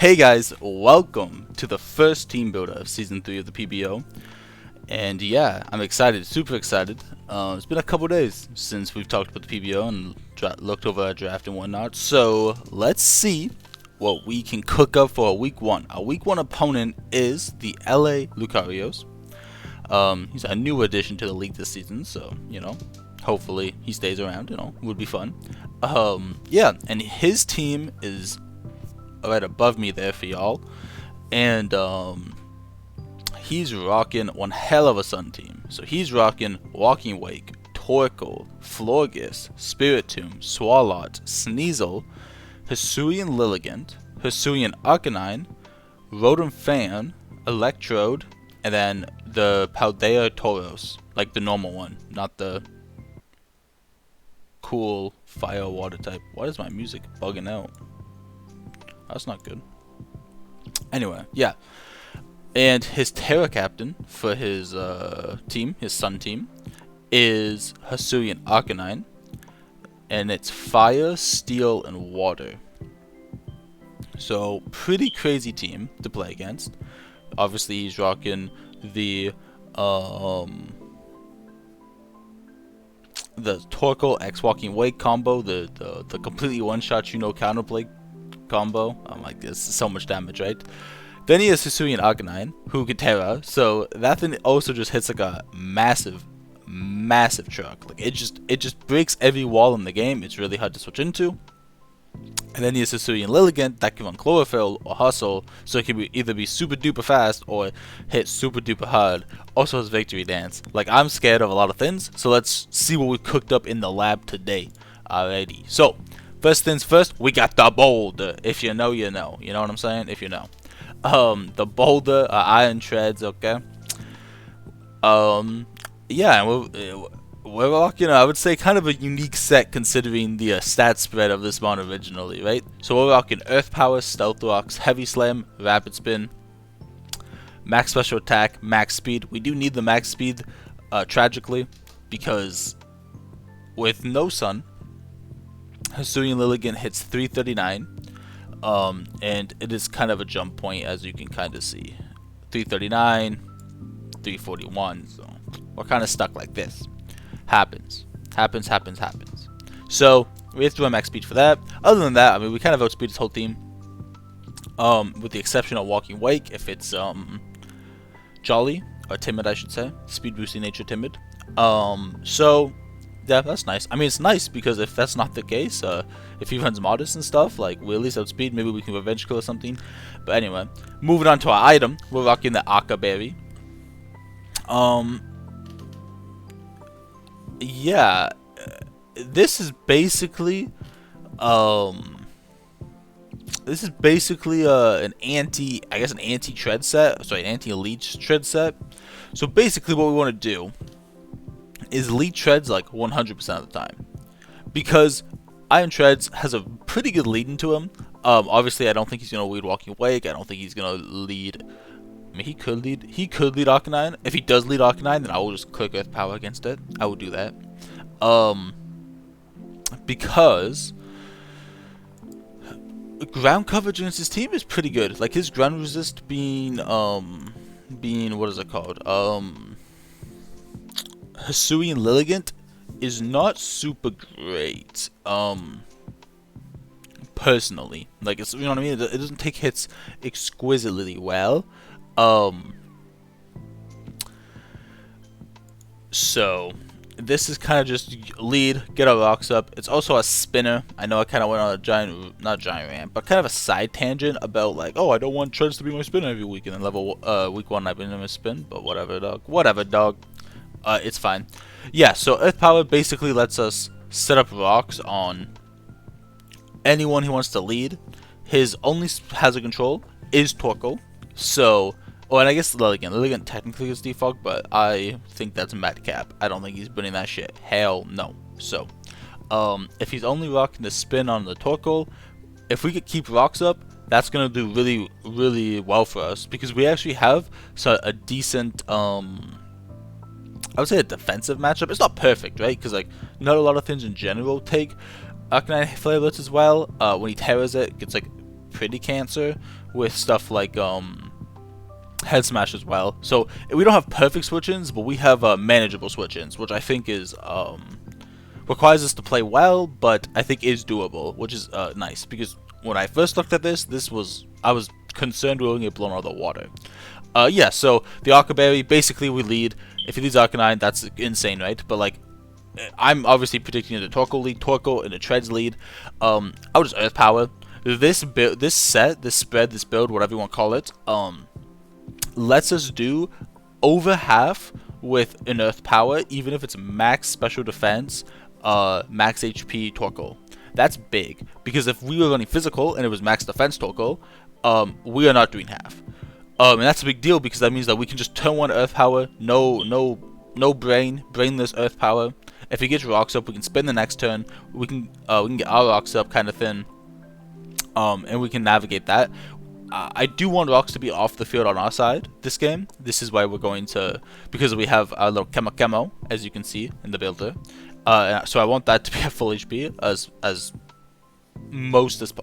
Hey guys, welcome to the first team builder of season 3 of the PBO. And yeah, I'm excited, super excited. It's been a couple days since we've talked about the PBO and looked over our draft and whatnot. So let's see what we can cook up for a week 1. Our week 1 opponent is the LA Lucarios. He's a new addition to the league this season, so hopefully he stays around. Would be fun. Yeah, and his team is right above me there for y'all, and he's rocking one hell of a sun team. So he's rocking Walking Wake, Torkoal, Florges, Spiritomb, Swalot, Sneasel, Hisuian Lilligant, Hisuian Arcanine, Rotom Fan, Electrode, and then the Paldea Tauros, like the normal one, not the cool fire water type. Why is my music bugging out? That's not good. Anyway, yeah. And his Terra captain for his team, his Sun team, is Hisuian Arcanine. And it's Fire, Steel, and Water. So, pretty crazy team to play against. Obviously, he's rocking the Torkoal X Walking Wake combo, the completely one-shot counterplay combo. I'm like, this is so much damage, right? Then he has Hisuian Arcanine, who can Terra, so that thing also just hits like a massive truck. Like it just breaks every wall in the game. It's really hard to switch into. And then he has Hisuian Lilligant that can run Chlorophyll or Hustle, so it can either be super duper fast or hit super duper hard. Also has Victory Dance. Like, I'm scared of a lot of things, so let's see what we cooked up in the lab today. Alrighty, so first things first, we got the boulder. If you know, you know. You know what I'm saying? If you know. The boulder, iron treads, okay? Yeah, we're rocking, I would say, kind of a unique set considering the stat spread of this mod originally, right? So we're rocking Earth Power, Stealth Rocks, Heavy Slam, Rapid Spin, Max Special Attack, Max Speed. We do need the Max Speed, tragically, because with no Sun, Hisuian Lilligant hits 339, and it is kind of a jump point, as you can kind of see. 339, 341, so we're kind of stuck like this. Happens. So we have to run max speed for that. Other than that, I mean, we kind of outspeed this whole team, with the exception of Walking Wake, if it's Jolly or Timid, I should say, speed boosting nature Timid. So yeah, that's nice. I mean, it's nice because if that's not the case, if he runs Modest and stuff, like, we at least outspeed, maybe we can Revenge Kill or something. But anyway, moving on to our item, we're rocking the Aka Berry. Yeah, this is basically an anti-tread set, sorry, an anti-leech tread set. So basically what we want to do is lead treads like 100% of the time, because Iron Treads has a pretty good lead into him. Obviously I don't think he's gonna lead Walking Wake. I don't think he's gonna lead. I mean, he could lead Arcanine. If he does lead Arcanine, then I will just click Earth Power against it. I will do that. Because ground coverage against his team is pretty good. Like, his ground resist being what is it called? Hisuian Lilligant is not super great. Personally, like, it's, you know what I mean. It doesn't take hits exquisitely well. So this is kind of just lead, get our rocks up. It's also a spinner. I know I kind of went on a not giant rant, but kind of a side tangent about, like, oh, I don't want treads to be my spinner every week, and then week 1 I've been in a spin, but whatever, dog. It's fine. Yeah, so Earth Power basically lets us set up rocks on anyone he wants to lead. His only hazard control is Torkoal, so. Oh, and I guess Lilligant technically is default, but I think that's madcap. I don't think he's winning that shit. Hell no. So, if he's only rocking the spin on the Torkoal, if we could keep rocks up, that's gonna do really, really well for us, because we actually have a decent, I would say a defensive matchup. It's not perfect, right? Because, like, not a lot of things in general take Arcanine Flare Blitz as well. When he terrors it, gets, like, pretty cancer with stuff like head smash as well. So we don't have perfect switch-ins, but we have manageable switch-ins, which I think is requires us to play well, but I think is doable, which is nice, because when I first looked at this, I was concerned we were going to get blown out of the water. Yeah, so the Arcaberry, basically we lead. If he leads Arcanine, that's insane, right? But like, I'm obviously predicting the Torkoal lead, Torkoal and the Treads lead. I would just Earth Power. This build, this set, this spread, this build, whatever you want to call it, lets us do over half with an Earth Power, even if it's max special defense, max HP Torkoal. That's big, because if we were running physical and it was max defense Torkoal, we are not doing half. And that's a big deal, because that means that we can just turn one Earth Power, no brainless Earth Power. If he gets rocks up, we can spin the next turn. We can get our rocks up kind of thin, and we can navigate that. I do want rocks to be off the field on our side this game. This is why we're going to, because we have our little Chemo, as you can see in the builder. So I want that to be at full HP as most of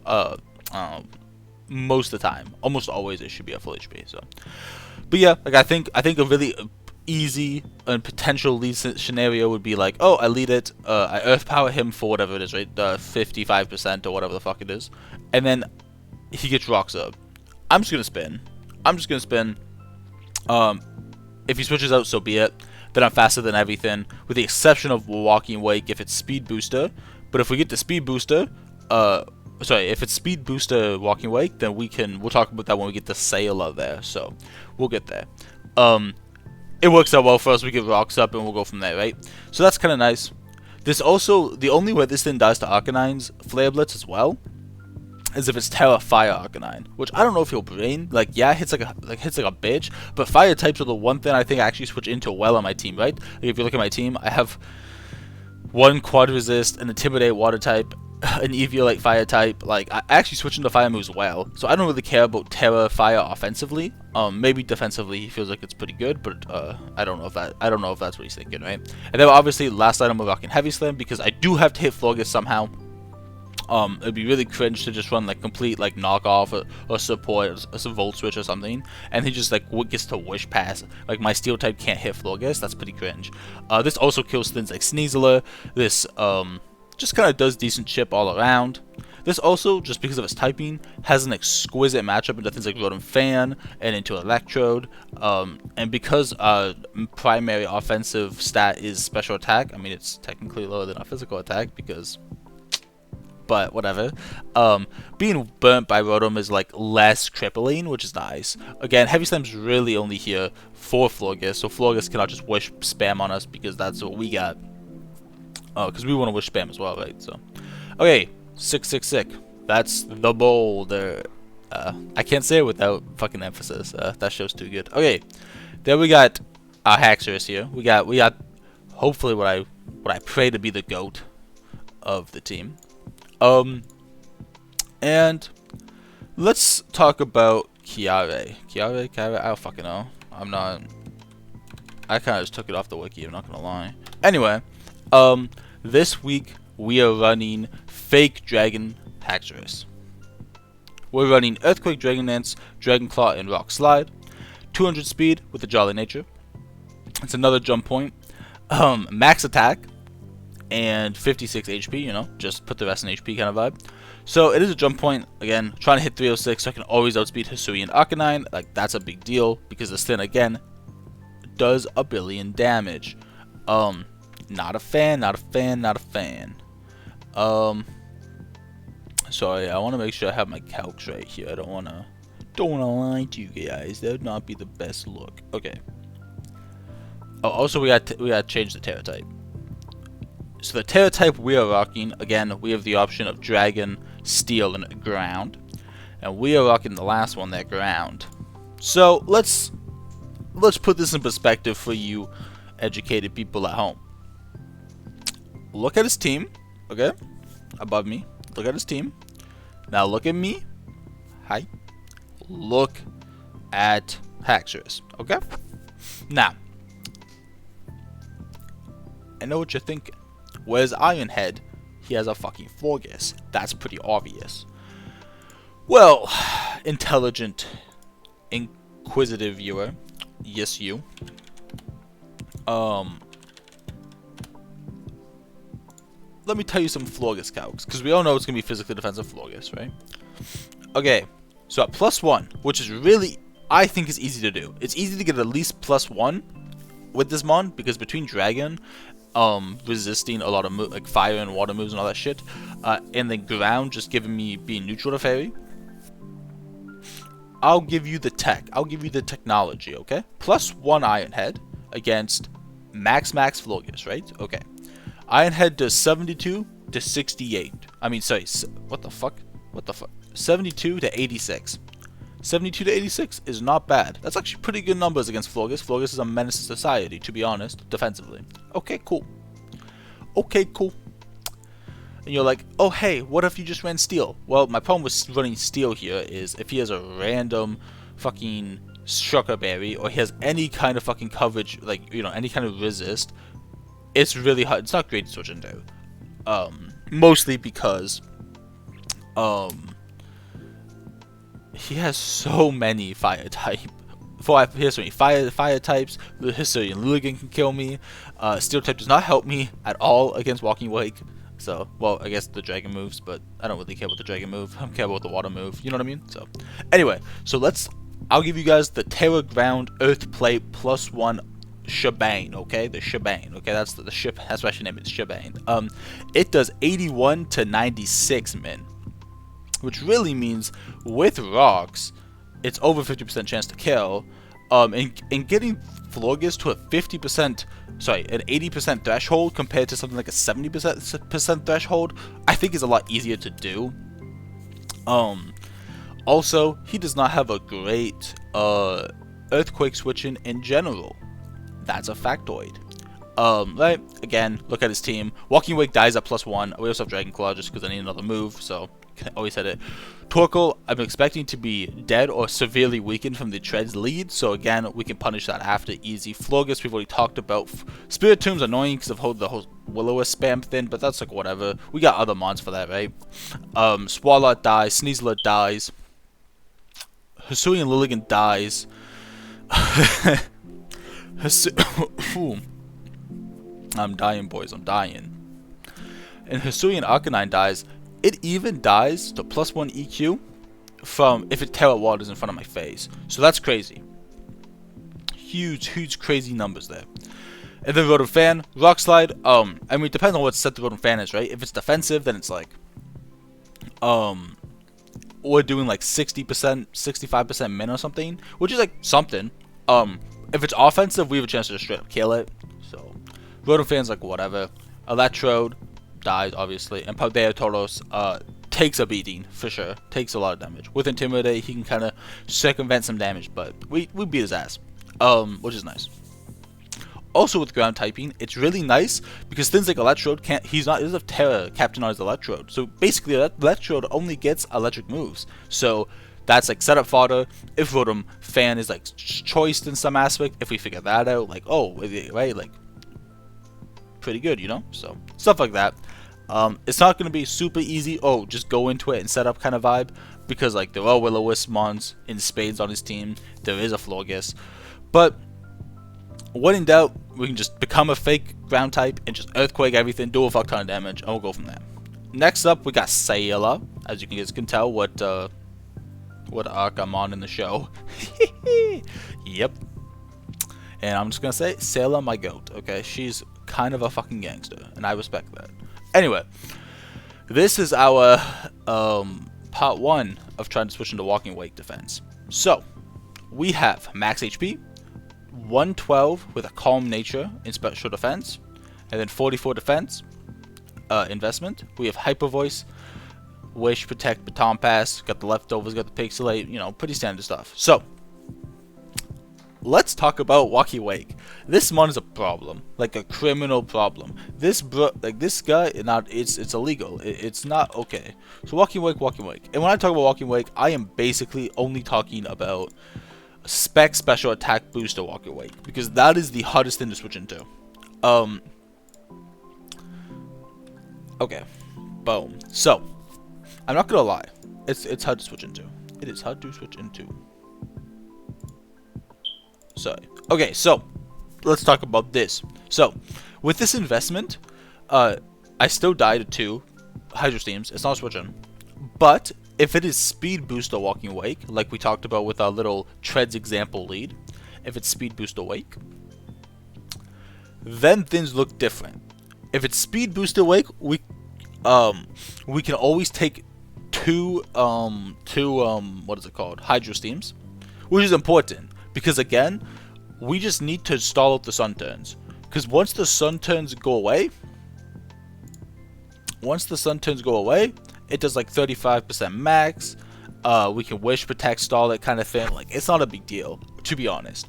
the time. Almost always it should be at full HP. So, but yeah, like I think a really easy and potential lead scenario would be like, oh, I lead it, I Earth Power him for whatever it is, right, 55% or whatever the fuck it is, and then he gets rocks up. I'm just gonna spin. If he switches out, so be it. Then I'm faster than everything, with the exception of Walking Wake if it's Speed Booster. But if we get the Speed Booster, if it's Speed Booster Walking Wake, then we'll talk about that when we get the Sailor there. So we'll get there. It works out well for us. We get rocks up and we'll go from there, right? So that's kind of nice. This also, the only way this thing does to Arcanine's Flare Blitz as well is if it's Terra Fire Arcanine, which I don't know if he'll brain. Like, yeah, hits like a bitch, but fire types are the one thing I think I actually switch into well on my team, right? Like, if you look at my team, I have one Quad Resist, an Intimidate Water type, an Eviolite Fire type. Like, I actually switch into fire moves well, so I don't really care about Terra Fire offensively. Maybe defensively he feels like it's pretty good, but I don't know if that's what he's thinking, right? And then obviously last item we're rocking Heavy Slam, because I do have to hit Florges somehow. It'd be really cringe to just run like complete like knockoff or support a Volt Switch or something, and he just like gets to Wish Pass. Like, my Steel type can't hit Florges. That's pretty cringe. This also kills things like Sneasler. This just kind of does decent chip all around. This also, just because of its typing, has an exquisite matchup into things like Rotom Fan and into Electrode. And because primary offensive stat is special attack, I mean, it's technically lower than our physical attack because, but whatever. Being burnt by Rotom is like less crippling, which is nice. Again, Heavy Slam's really only here for Florges, so Florges cannot just Wish Spam on us because that's what we got. Because we want to Wish Spam as well, right? So, okay, 666. That's the boulder. I can't say it without fucking emphasis. That show's too good. Okay, there we got our Haxorus here. We got hopefully what I pray to be the GOAT of the team. And let's talk about Kiare. Kiare, I don't fucking know. I kind of just took it off the wiki, I'm not gonna lie. Anyway, this week we are running Fake Dragon Haxorus. We're running Earthquake, Dragon Dance, Dragon Claw, and Rock Slide. 200 speed with a Jolly Nature. It's another jump point. Max attack and 56 HP, you know, just put the rest in HP kind of vibe. So it is a jump point, again, trying to hit 306 so I can always outspeed Hisui and Arcanine. Like, that's a big deal because this thing, again, does a billion damage. Not a fan. Sorry, I want to make sure I have my calcs right here. I don't wanna lie to you guys. That would not be the best look. Okay. Oh, also we got to change the Terra type. So the Terra type we are rocking, again, we have the option of Dragon, Steel, and Ground, and we are rocking the last one, that Ground. So let's put this in perspective for you educated people at home. Look at his team, okay? Above me. Look at his team. Now look at me. Hi. Look at Haxorus, okay? Now, I know what you're thinking. Where's Ironhead? He has a fucking Florges. That's pretty obvious. Well, intelligent, inquisitive viewer, yes you. Let me tell you some Florges calcs, because we all know it's going to be physically defensive Florges, right? Okay, so at +1, which is really, I think is easy to do. It's easy to get at least +1 with this mon, because between Dragon, resisting a lot of like fire and water moves and all that shit, and then ground just giving me being neutral to fairy, I'll give you the tech. I'll give you the technology, okay? +1 Iron Head against max Florges, right? Okay. Iron Head does 72 to 68. I mean, sorry, what the fuck? 72 to 86. 72 to 86 is not bad. That's actually pretty good numbers against Florges. Florges is a menace to society, to be honest, defensively. Okay, cool. Okay, cool. And you're like, oh hey, what if you just ran Steel? Well, my problem with running Steel here is if he has a random fucking Shulker Berry, or he has any kind of fucking coverage, like, you know, any kind of resist, it's really hard. It's not great to switch into. Mostly because he has so many fire type. He has so many fire types. The Hisuian Luligan can kill me. Steel type does not help me at all against Walking Wake. So, well, I guess the dragon moves, but I don't really care about the dragon move. I don't care about the water move. You know what I mean? So, anyway, so I'll give you guys the Terra Ground Earth Play +1 shebang, okay? The shebang, okay? That's the ship. That's what I should name it, shebang. It does 81 to 96 min, which really means with rocks, it's over 50% chance to kill. And getting Florges to a 50%, sorry, an 80% threshold compared to something like a 70% threshold, I think is a lot easier to do. Also, he does not have a great earthquake switching in general. That's a factoid. Right, again, look at his team. Walking Wake dies at +1. We also have Dragon Claw just because I need another move, so always said it. Torkoal, I'm expecting to be dead or severely weakened from the Treads lead, so again, we can punish that after easy. Florges, we've already talked about. Spirit Tomb's annoying because of the whole Will-O-Wisp spam thing, but that's like whatever. We got other mons for that, right? Swalot dies, Sneasler dies, Hisuian Lilligant dies. I'm dying, boys, I'm dying. And Hisuian Arcanine dies. It even dies to +1 EQ from if it Terra Waters in front of my face. So that's crazy. Huge crazy numbers there. And then Rotom Fan, Rock Slide, I mean, it depends on what set the Rotom Fan is, right? If it's defensive, then it's like, we're doing like 60%, 65% min or something, which is like something. If it's offensive, we have a chance to just straight up kill it. So, Rotom Fan's like whatever. Electrode dies, obviously, and Paldea Tauros takes a beating for sure. Takes a lot of damage. With Intimidate, he can kind of circumvent some damage, but we beat his ass, which is nice. Also with ground typing, it's really nice because things like Electrode he doesn't have Terra Captain on his Electrode. So basically, Electrode only gets electric moves. So that's like setup fodder. If Rotom Fan is like choiced in some aspect, if we figure that out, like, oh, right, like, pretty good, you know? So stuff like that. It's not going to be super easy, oh, just go into it and set up kind of vibe, because like there are Will-O-Wisp mons in spades on his team. There is a Florges, but when in doubt, we can just become a fake ground type and just earthquake everything, do a fuck ton of damage, and we'll go from there. Next up, we got Sailor. As you guys can tell, what arc I'm on in the show. Yep. And I'm just gonna say, Sailor, my goat. Okay, she's kind of a fucking gangster, and I respect that. Anyway, this is our part 1 of trying to switch into Walking Wake defense. So, we have max HP, 112 with a calm nature in special defense, and then 44 defense investment. We have Hyper Voice, Wish, Protect, Baton Pass, got the leftovers, got the Pixelate, you know, pretty standard stuff. So, let's talk about Walking Wake. This mon is a problem, like a criminal problem. This guy, it's illegal. It's not okay. So Walking Wake. And when I talk about Walking Wake, I am basically only talking about spec special attack booster Walking Wake, because that is the hardest thing to switch into. Okay, boom. So I'm not gonna lie, It's hard to switch into. It is hard to switch into. Sorry. Okay, so let's talk about this. So with this investment, I still die to 2 Hydro Steams. It's not switching, but if it is speed boost or walking awake, like we talked about with our little treads example lead, if it's speed boost awake, then things look different. If it's speed boost awake, we can always take two what is it called, Hydro Steams, which is important because again, we just need to stall out the sun turns, because once the sun turns go away, it does like 35% max. We can wish, protect, stall it kind of thing. Like, it's not a big deal, to be honest.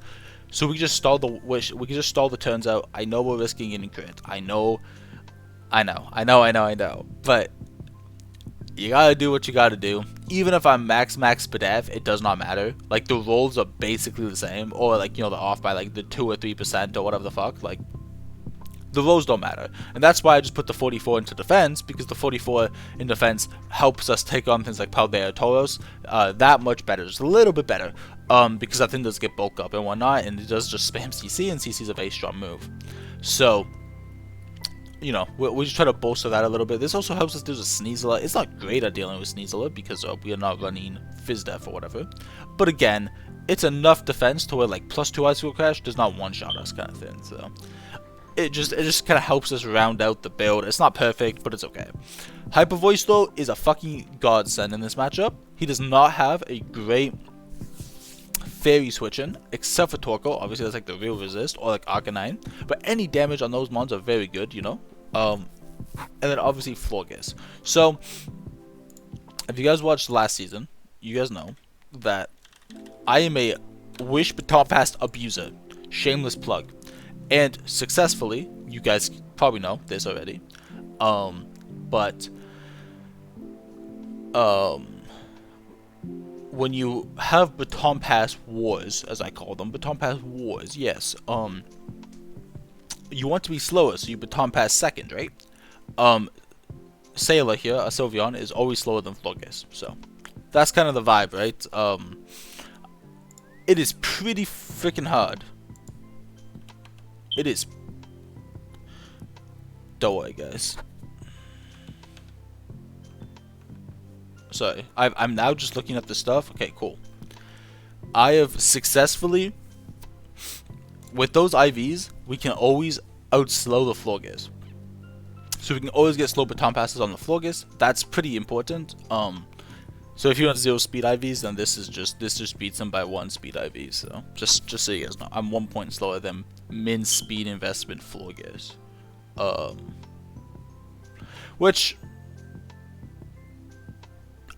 So we can just stall the wish. We can just stall the turns out. I know we're risking getting crit. I know. But you gotta do what you gotta do. Even if I'm max SPDF, it does not matter. Like, the rolls are basically the same, or like, you know, they're off by like the 2 or 3% or whatever the fuck. Like, the rolls don't matter, and that's why I just put the 44 into defense, because the 44 in defense helps us take on things like Paldea Tauros that much better, just a little bit better, because that thing does get bulk up and whatnot, and it does just spam CC, and CC is a very strong move. So, you know, we just try to bolster that a little bit. This also helps us do a Sneasel. It's not great at dealing with Sneasel because we are not running Fizdef or whatever, but again, it's enough defense to where like +2 Icicle Crash does not one-shot us kind of thing. So it just kind of helps us round out the build. It's not perfect, but it's okay. Hyper Voice though is a fucking godsend in this matchup. He does not have a great fairy switching, except for Torko. Obviously that's like the real resist, or like Arcanine, but any damage on those mons are very good, you know. And then obviously Florges. So if you guys watched last season, you guys know that I am a Wish Baton Fast abuser, shameless plug, and successfully, you guys probably know this already, when you have Baton Pass wars, as I call them, Baton Pass wars, yes, you want to be slower, so you Baton Pass second, right? Sailor here, a Sylveon, is always slower than Florges, so that's kind of the vibe, right? It is pretty freaking hard. It is. Don't worry, guys. Sorry, I'm now just looking at the stuff. Okay, cool. I have successfully, with those IVs, we can always outslow the Florges. So we can always get slow Baton Passes on the Florges. That's pretty important. So if you want 0 speed IVs, then this just beats them by 1 speed IV. So just so you guys know, I'm 1 point slower than min speed investment Florges. Which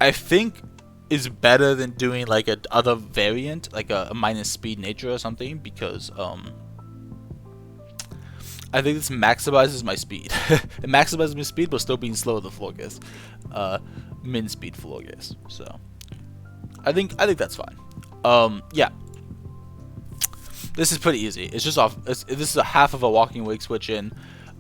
I think is better than doing like a other variant, like a minus speed nature or something, because I think this maximizes my speed. It maximizes my speed, but still being slower than Florges, min speed Florges. So I think that's fine. Yeah, this is pretty easy. It's just off. This is a half of a Walking Wake switch in.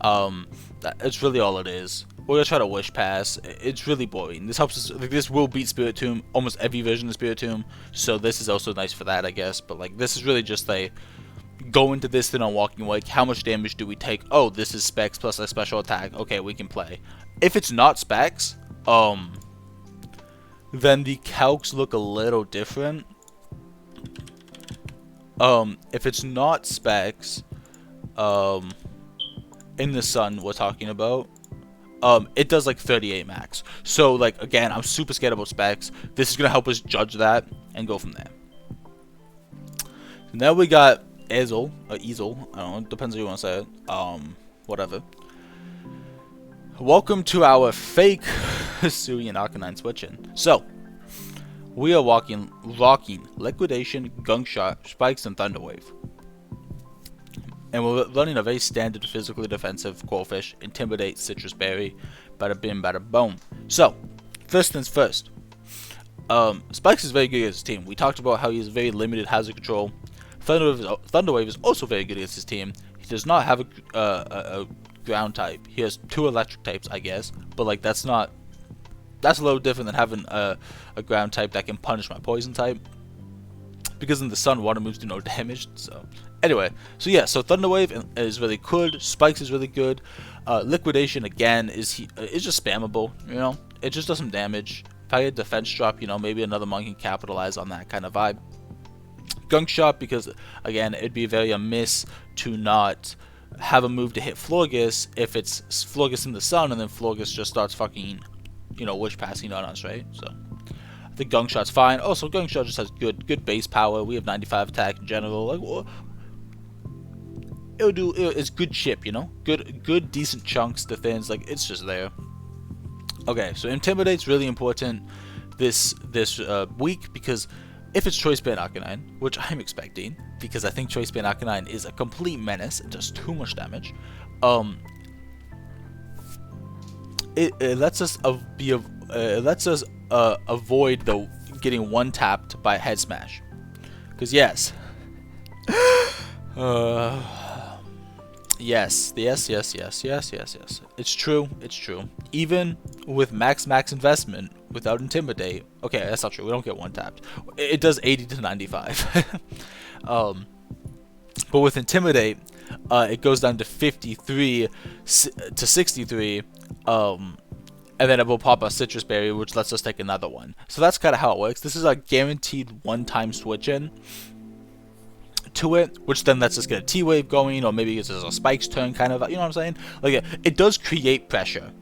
It's really all it is. We're gonna try to Wish Pass. It's really boring. This helps us. Like, this will beat Spiritomb almost every version of Spiritomb, so this is also nice for that, I guess. But like, this is really just a go into this thing on Walking Wake. How much damage do we take? Oh, this is Specs plus a special attack. Okay, we can play. If it's not Specs, then the calcs look a little different. If it's not Specs, in the sun we're talking about, it does like 38 max. So like, again, I'm super scared about Specs. This is gonna help us judge that and go from there. Now we got Ezel, or Ezel, I don't know, depends how you want to say it. Whatever. Welcome to our fake Sui and Arcanine switch-in. So, we are rocking Liquidation, Gunk Shot, Spikes, and Thunder Wave. And we're running a very standard physically defensive Quillfish, Intimidate, Citrus Berry, bada bim, bada boom. So, first things first. Spikes is very good against his team. We talked about how he has very limited hazard control. Thunder Wave is also very good against his team. He does not have a ground type. He has 2 electric types, I guess, but like, that's not That's a little different than having a ground type that can punish my poison type. Because in the sun, water moves do no damage. So anyway, so yeah, so Thunder Wave is really good. Spikes is really good. Liquidation again is just spammable. You know, it just does some damage. If I get defense drop, you know, maybe another mon can capitalize on that kind of vibe. Gunk Shot, because again, it'd be very amiss to not have a move to hit Florges if it's Florges in the sun and then Florges just starts fucking, you know, wish passing on us, right? So I think Gunk Shot's fine. Also, Gunk Shot just has good base power. We have 95 attack in general. Like, well, it's good chip, you know, good decent chunks to thins. Like, it's just there. Okay, so Intimidate's really important this week, because if it's Choice Band Arcanine, which I'm expecting, because I think Choice Band Arcanine is a complete menace, it does too much damage. It lets us avoid getting one tapped by a head smash. Because yes, yes. It's true. Even with max investment without Intimidate, okay, that's not true. We don't get one tapped. It does 80 to 95. But with Intimidate, it goes down to 53 to 63. And then it will pop a Citrus Berry, which lets us take another one. So that's kind of how it works. This is a guaranteed one-time switch in to it, which then lets us get a T-Wave going, or maybe it's a Spike's turn kind of, you know what I'm saying? Like, it does create pressure.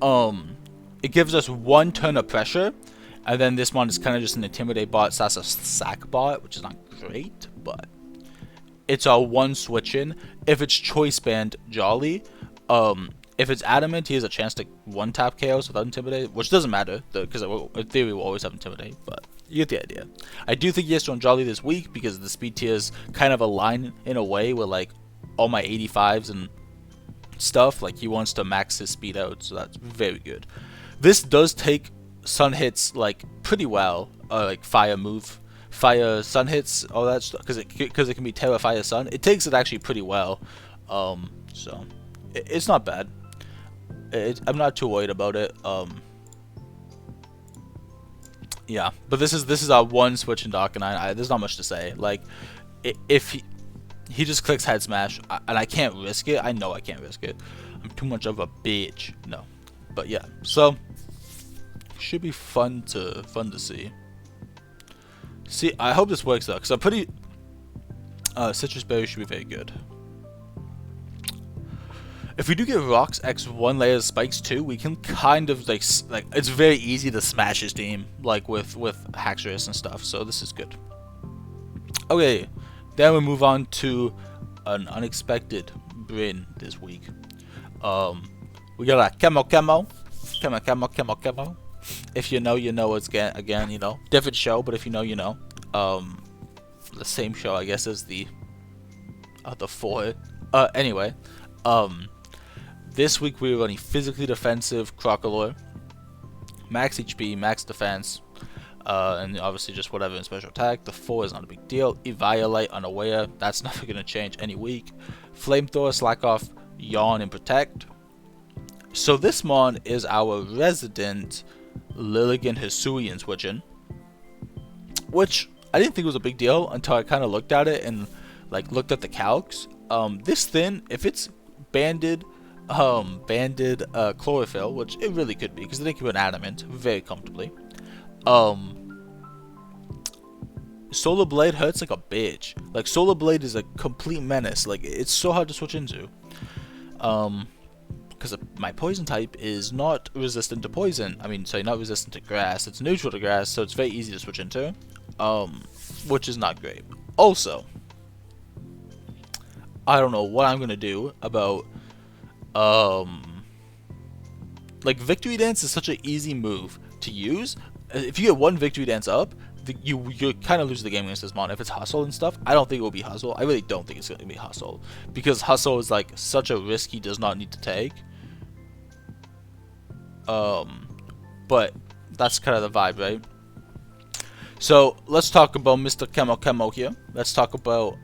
It gives us one turn of pressure, and then this one is kind of just an Intimidate bot, so that's a sack bot, which is not great, but it's a one switch in. If it's Choice Band, Jolly. If it's Adamant, he has a chance to one-tap KOs without Intimidate, which doesn't matter, because in theory we'll always have Intimidate, but you get the idea. I do think he has to Jolly this week, because the speed tiers kind of align in a way with, like, all my 85s and stuff. Like, he wants to max his speed out, so that's very good. This does take Sun hits, like, pretty well, like, Fire move, Fire Sun hits, all that stuff, because it can be Terra, Fire, Sun. It takes it actually pretty well, so it's not bad. I'm not too worried about it. Yeah, but this is our one switch in Arcanine. There's not much to say. Like, if he just clicks Head Smash, and I can't risk it. I know I can't risk it. I'm too much of a bitch. No, but yeah. So should be fun to see. See, I hope this works though, because I'm pretty. Citrus Berry should be very good. If we do get Rocks X 1 layers Spikes 2, we can kind of like it's very easy to smash his team, like with Haxorus and stuff. So this is good. Okay, then we move on to an unexpected Bryn this week. We got a Chemo. If you know, you know. It's again, you know, different show, but if you know, you know. The same show, I guess, as the other four. Anyway, this week we were running Physically Defensive Crocodile, max HP, max defense, and obviously just whatever in special attack. The 4 is not a big deal. Eviolite, Unaware, that's never going to change any week. Flamethrower, Slack Off, Yawn, and Protect. So this mon is our resident Lilligant Hisuian switch-in, which I didn't think was a big deal until I kind of looked at it and like looked at the calcs. This thin, if it's banded chlorophyll, which it really could be, because they can put adamant very comfortably. Solar Blade hurts like a bitch. Like, Solar Blade is a complete menace. Like, it's so hard to switch into. Because my poison type is not resistant to poison. I mean, sorry, not resistant to grass. It's neutral to grass, so it's very easy to switch into. Which is not great. Also, I don't know what I'm gonna do about like, Victory Dance is such an easy move to use. If you get one Victory Dance up, you kind of lose the game against this mon. If it's Hustle and stuff, I don't think it will be Hustle. I really don't think it's gonna be Hustle, because Hustle is like such a risk he does not need to take. But that's kind of the vibe, right? So let's talk about Mr. Chemo here. Let's talk about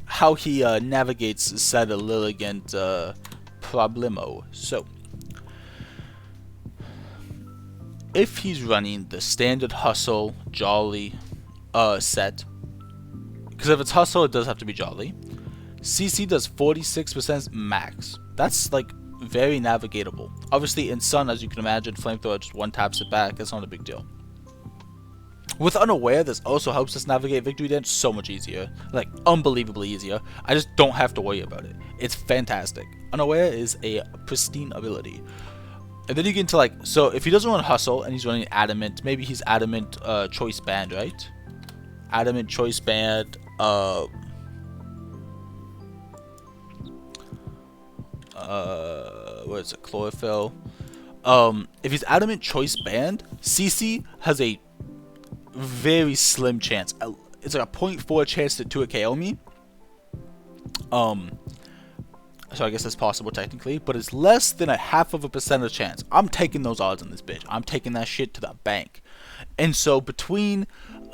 how he navigates said Lilligant problemo. So if he's running the standard hustle jolly set, because if it's hustle it does have to be jolly, CC does 46% max. That's like very navigatable. Obviously in Sun, as you can imagine, flamethrower just one taps it back. It's not a big deal. With Unaware, this also helps us navigate Victory Dance so much easier. Like, unbelievably easier. I just don't have to worry about it. It's fantastic. Unaware is a pristine ability. And then you get into like, so if he doesn't run Hustle and he's running Adamant, maybe he's Adamant Choice Band, right? Adamant Choice Band, what is it, Chlorophyll. If he's Adamant Choice Band, CC has a very slim chance. It's like a 0.4 chance to 2 KO me. So I guess that's possible technically, but it's less than a 0.5% chance. I'm taking those odds on this bitch. I'm taking that shit to the bank. And so between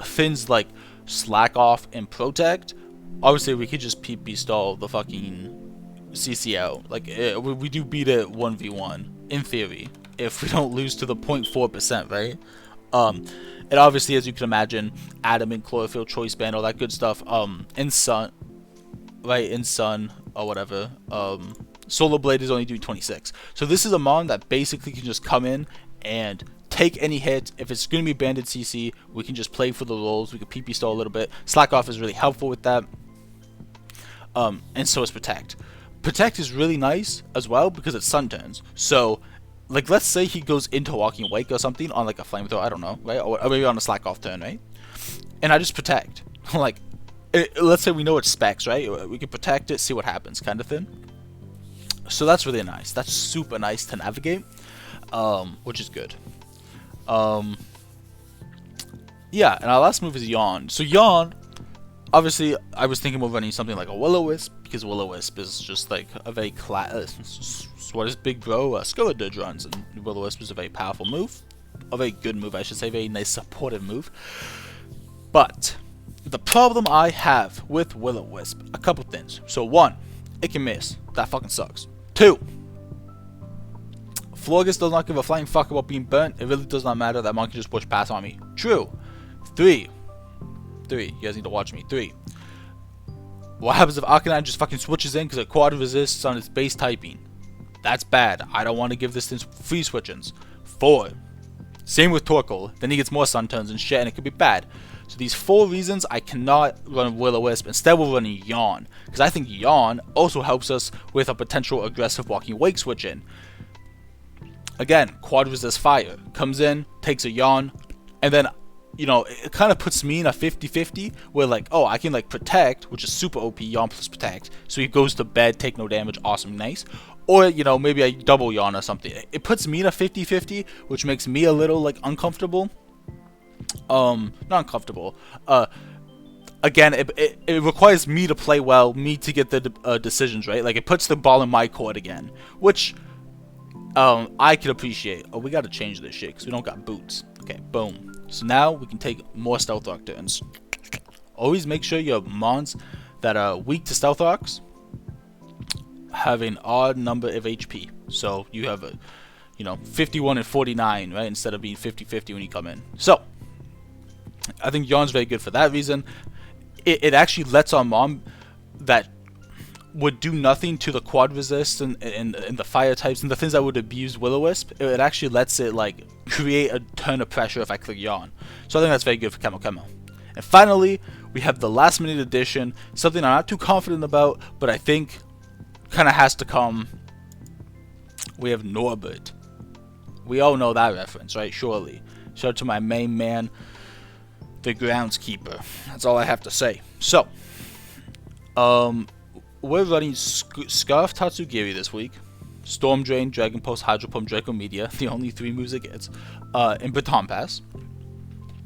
things like Slack Off and Protect, obviously we could just PP stall the fucking CCO. Like we do beat it 1v1 in theory if we don't lose to the 0.4%, right? And obviously, as you can imagine, Adamant, Chlorophyll, Choice Band, all that good stuff. In Sun, right? In Sun or whatever. Solar Blade is only doing 26. So this is a mon that basically can just come in and take any hit. If it's going to be banded CC, we can just play for the rolls. We can PP stall a little bit. Slack Off is really helpful with that. And so is Protect. Protect is really nice as well because it's Sun turns. So, like, let's say he goes into Walking Wake or something on like a flamethrower, I don't know, right? Or maybe on a Slack Off turn, right? And I just Protect. Like, let's say we know it's specs, right? We can Protect it, see what happens, kind of thing. So that's really nice. That's super nice to navigate, which is good. Yeah, and our last move is Yawn. So Yawn, obviously, I was thinking of running something like a Will-O-Wisp, because Will-O-Wisp is just like a very what is Big Bro Skeleton runs, and Will-O-Wisp is a very powerful move, a very good move, I should say, very nice supportive move. But the problem I have with Will-O-Wisp, a couple things. So one, it can miss. That fucking sucks. Two, Florgus does not give a flying fuck about being burnt. It really does not matter. That mon can just push past on me. True. Three, you guys need to watch me. 3. What happens if Arcanine just fucking switches in because it quad resists on its base typing? That's bad. I don't want to give this thing free switch-ins. 4. Same with Torkoal. Then he gets more Sun turns and shit, and it could be bad. So these 4 reasons I cannot run Will-O-Wisp. Instead, we're running Yawn, because I think Yawn also helps us with a potential aggressive Walking Wake switch-in. Again, quad resist fire. Comes in, takes a Yawn, and then, you know, it kind of puts me in a 50-50 where, like, oh, I can, like, Protect, which is super OP, Yawn plus Protect. So he goes to bed, take no damage, awesome, nice. Or, you know, maybe I double Yawn or something. It puts me in a 50-50, which makes me a little, like, uncomfortable. Not uncomfortable. Again, it requires me to play well, me to get the decisions right. Like, it puts the ball in my court again, which I can appreciate. Oh, we got to change this shit because we don't got boots. Okay, boom. So now we can take more Stealth Rock turns. Always make sure your mons that are weak to Stealth Rocks have an odd number of HP. So you have a, you know, 51 and 49, right? Instead of being 50-50 when you come in. So I think Yawn's very good for that reason. It actually lets our mon that would do nothing to the quad resist and the fire types and the things that would abuse Will-O-Wisp. It actually lets it, like, create a ton of pressure if I click Yawn. So I think that's very good for Chemo. And finally, we have the last minute addition, something I'm not too confident about, but I think kind of has to come. We have Norbert. We all know that reference, right? Surely. Shout out to my main man, the groundskeeper. That's all I have to say. So, we're running Scarf Tatsugiri this week, Storm Drain, Dragon Pulse, Hydro Pump, Draco Media, the only 3 moves it gets, in Baton Pass,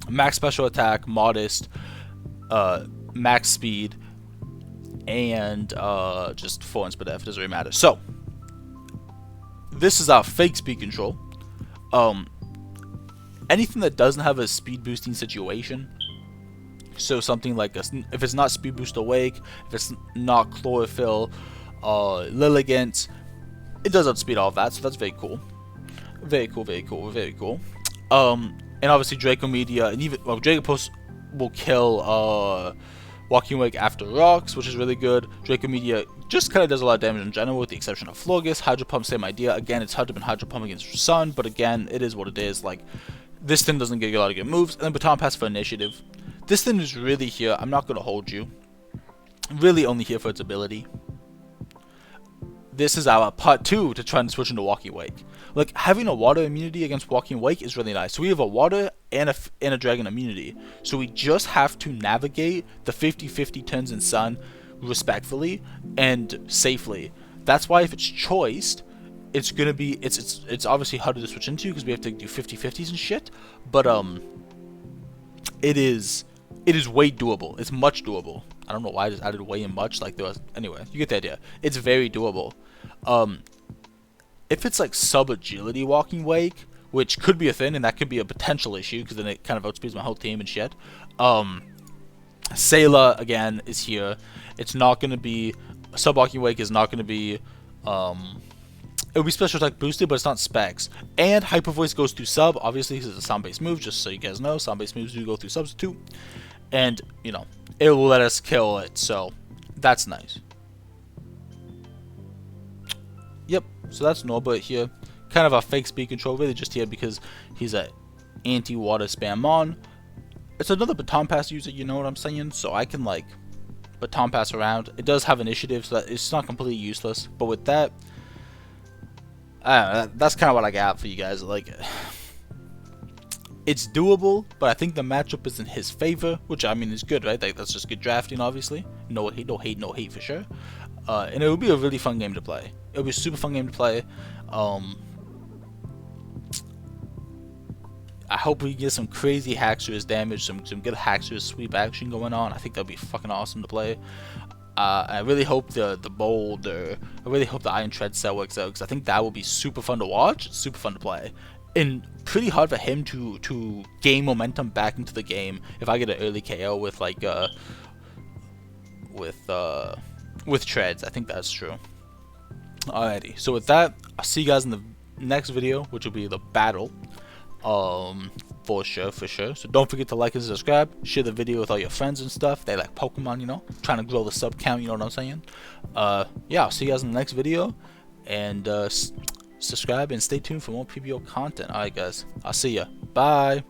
Max Special Attack, Modest, Max Speed, and just 4 Inspire F, doesn't really matter. So, this is our fake speed control. Anything that doesn't have a speed boosting situation, so something like if it's not Speed Boost Awake, if it's not Chlorophyll, Lilligant, it does outspeed all of that, so that's very cool. Very cool. And obviously Draco Media, and even Draco Post will kill Walking Wake after rocks, which is really good. Draco Media just kind of does a lot of damage in general, with the exception of Florgus. Hydro Pump, same idea. Again, it's hard to Hydro Pump against Sun, but again, it is what it is. Like, this thing doesn't get a lot of good moves. And then Baton Pass for initiative. This thing is really here. I'm not going to hold you. Really only here for its ability. This is our part 2 to try and switch into Walking Wake. Like, having a water immunity against Walking Wake is really nice. So we have a water and a dragon immunity. So we just have to navigate the 50-50 turns in Sun respectfully and safely. That's why if it's choiced, it's gonna be it's obviously harder to switch into because we have to do 50-50s and shit. But it is way doable. It's much doable. I don't know why I just added way and much. Like, there was, anyway, you get the idea. It's very doable. If it's like sub agility Walking Wake, which could be a thing, and that could be a potential issue because then it kind of outspeeds my whole team and shit. Sailor again is here. It's not gonna be sub Walking Wake. Is not gonna be it'll be special attack boosted, but it's not specs. And Hyper Voice goes through sub. Obviously, this is a sound based move. Just so you guys know, sound based moves do go through substitute, and you know it will let us kill it. So that's nice. Yep. So that's Norbert here. Kind of a fake speed control, really just here because he's a anti-water spam mon. It's another Baton Pass user, you know what I'm saying? So I can like Baton Pass around. It does have initiative, so that it's not completely useless. But with that, I don't know, that's kind of what I got for you guys. Like, it's doable, but I think the matchup is in his favor, which I mean is good, right? Like, that's just good drafting, obviously. No hate for sure. And it would be a really fun game to play. It would be a super fun game to play. I hope we get some crazy hacks to his damage, some good hacks to his sweep action going on. I think that'd be fucking awesome to play. I really hope the boulder, I really hope the Iron Tread set works out, because I think that will be super fun to watch, super fun to play, and pretty hard for him to gain momentum back into the game if I get an early KO with like with treads. I think that's true. Alrighty, so with that, I'll see you guys in the next video, which will be the battle. For sure. So don't forget to like and subscribe. Share the video with all your friends and stuff. They like Pokemon, you know. Trying to grow the sub count, you know what I'm saying? Yeah, I'll see you guys in the next video. And subscribe and stay tuned for more PBO content. Alright guys, I'll see ya. Bye.